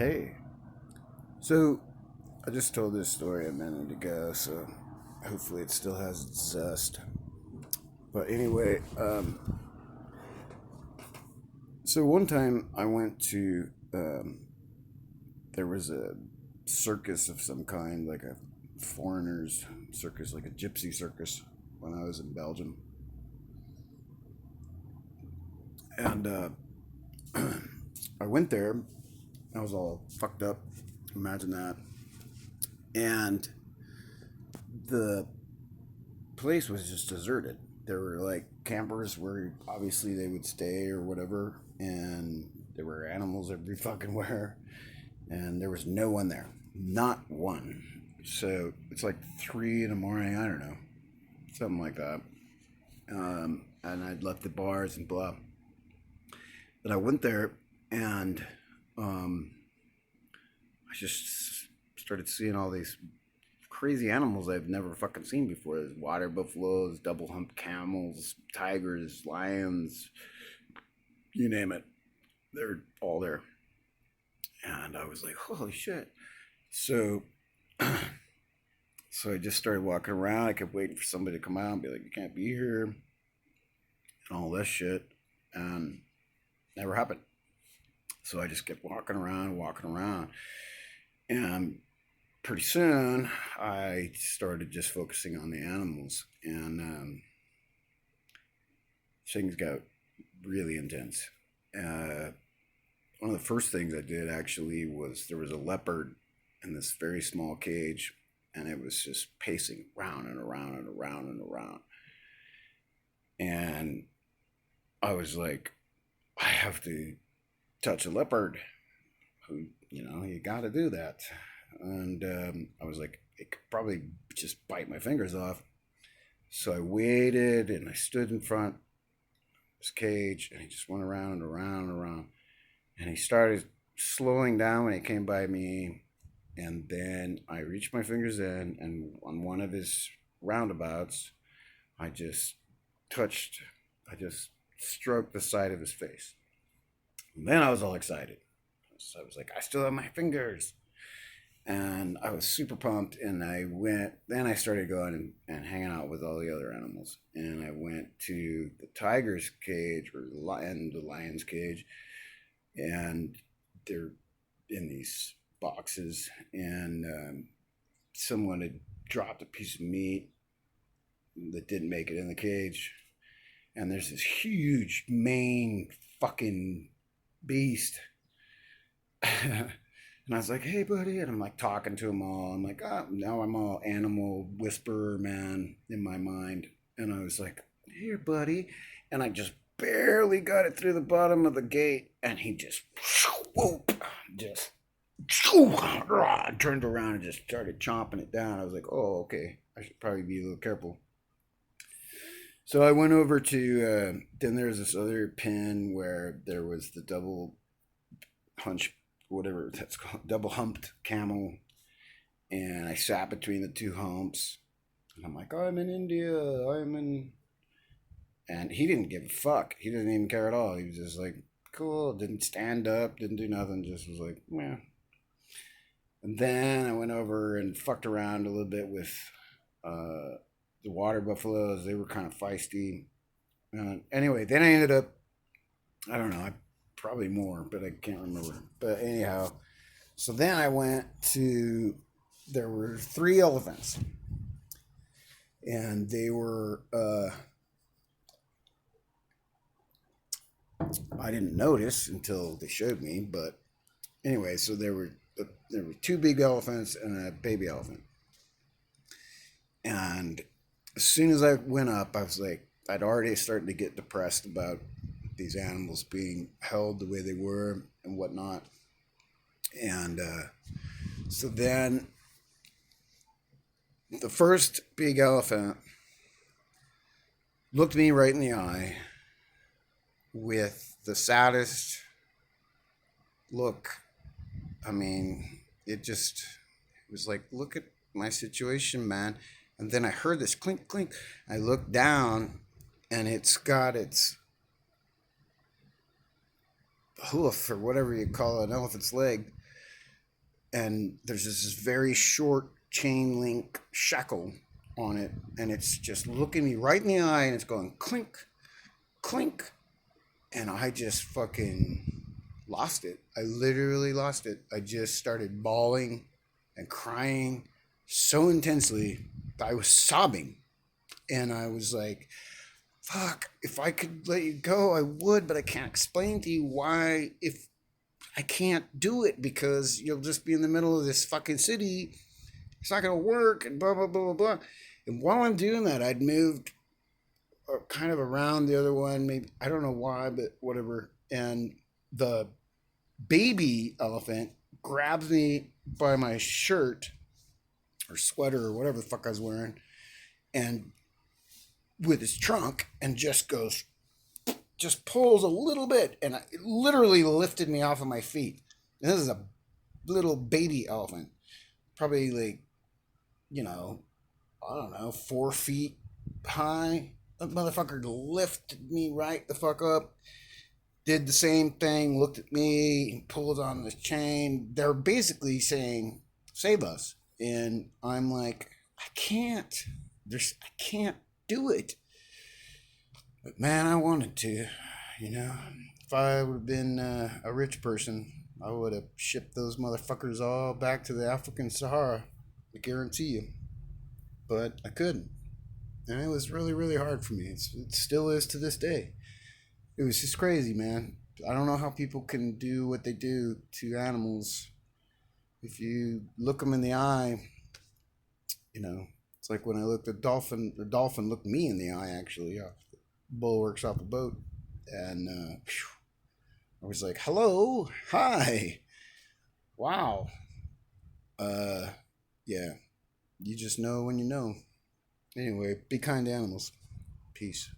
Hey, so I just told this story a minute ago, so hopefully it still has its zest. But anyway, so one time I went to, there was a circus of some kind, like a foreigners circus, like a gypsy circus, when I was in Belgium. And I went there, I was all fucked up, imagine that. And the place was just deserted. There were like campers where obviously they would stay or whatever, and there were animals every fucking where, and there was no one there, not one. So it's like 3 in the morning. I don't know, something like that. And I'd left the bars and blah. But I went there, and um, I just started seeing all these crazy animals I've never fucking seen before. There's water buffaloes, double humped camels, tigers, lions, you name it. They're all there. And I was like, holy shit. So so I just started walking around. I kept waiting for somebody to come out and be like, you can't be here and all this shit. And never happened. So I just kept walking around, walking around. And pretty soon I started just focusing on the animals, and things got really intense. Uh, One of the first things I did actually was there was a leopard in this very small cage, and it was just pacing round and around and around and around. And I was like, I have to touch a leopard. Who, you got to do that. And I was like, it could probably just bite my fingers off. So I waited and I stood in front of his cage, and he just went around and around and around. And he started slowing down when he came by me. And then I reached my fingers in, and on one of his roundabouts, I just touched, I just stroked the side of his face. And then I was all excited. So I was like, I still have my fingers. And I was super pumped. And then I started going and hanging out with all the other animals. And I went to the tiger's cage, or the lion's cage. And they're in these boxes. And someone had dropped a piece of meat that didn't make it in the cage. And there's this huge main fucking beast. And I was like, hey, buddy. And I'm like talking to them all. I'm like, now I'm all animal whisperer, man, in my mind. And I was like, here, buddy. And I just barely got it through the bottom of the gate. And he just, whoop, just turned around and just started chomping it down. I was like, oh, okay. I should probably be a little careful. So I went over to, then there was this other pen where there was the double hunch, whatever that's called, double humped camel. And I sat between the two humps. And I'm like, I'm in India. I'm in. And he didn't give a fuck. He didn't even care at all. He was just like, cool. Didn't stand up, didn't do nothing. Just was like, yeah. And then I went over and fucked around a little bit with the water buffaloes. They were kind of feisty. Anyway, then I ended up, I don't know, probably more, but I can't remember. But anyhow, so then I went to, there were 3 elephants. And they were, I didn't notice until they showed me. But anyway, so there were 2 big elephants and a baby elephant. And as soon as I went up, I was like, I'd already started to get depressed about these animals being held the way they were and whatnot. And so then the first big elephant looked me right in the eye with the saddest look. I mean, it was like, look at my situation, man. And then I heard this clink, clink. I looked down, and it's got its hoof, or whatever you call it, an elephant's leg, and there's this very short chain link shackle on it, and it's just looking me right in the eye, and it's going clink, clink, and I just fucking lost it. I literally lost it. I just started bawling and crying so intensely that I was sobbing, and I was like, fuck, if I could let you go, I would, but I can't explain to you why. If I can't do it, because you'll just be in the middle of this fucking city. It's not going to work, and blah, blah, blah, blah, blah. And while I'm doing that, I'd moved kind of around the other one, maybe, I don't know why, but whatever. And the baby elephant grabs me by my shirt or sweater or whatever the fuck I was wearing, and with his trunk, and just pulls a little bit, and it literally lifted me off of my feet. And this is a little baby elephant, probably like, I don't know, 4 feet high. That motherfucker lifted me right the fuck up. Did the same thing, looked at me, pulled on the chain. They're basically saying, save us. And I'm like, I can't. I can't do it. But man, I wanted to, you know. If I would have been a rich person, I would have shipped those motherfuckers all back to the African Sahara. I guarantee you. But I couldn't. And it was really, really hard for me. It still is to this day. It was just crazy, man. I don't know how people can do what they do to animals. If you look them in the eye, it's like when I looked at the dolphin looked me in the eye, actually, off the bulwarks off the boat. And I was like, hello, hi, wow. Yeah, you just know when you know. Anyway, be kind to animals. Peace.